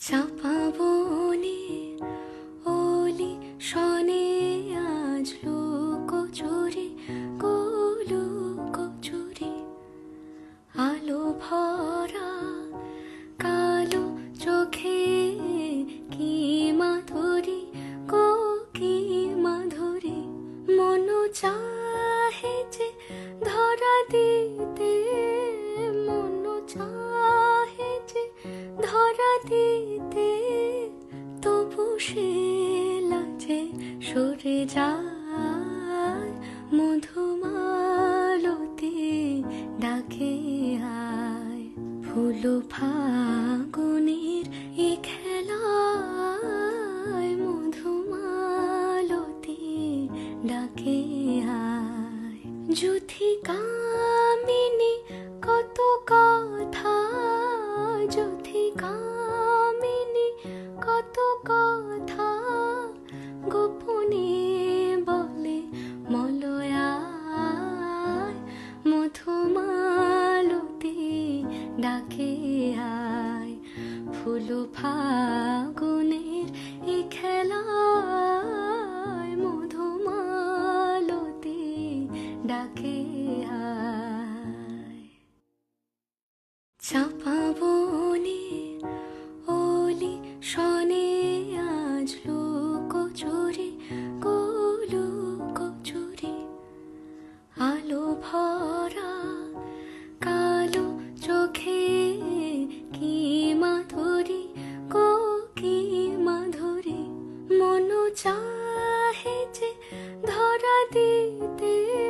চাপা বনে ওলি শনে আজ লুকোচুরি লুকোচুরি আলো ভরা কালো চোখে কি মাধুরী গো কি মাধুরী মন চাহে যে ধরা দিতে মন চাহে যে ধরা দিতে তবু সে লাজে সরে যায় মধুমালতি ডাকে আয় ফুল ফাগুনের এ খেলায় মধুমালতি ডাকে আয় যুথি কামিনী কত কথা যুথি কামিনী কত কথা গোপনে বলে মলয়ায় মধুমালতি ডাকে আয় ফুল ফাগুনের এ খেলায় মধুমালতি ডাকে আয় চাপা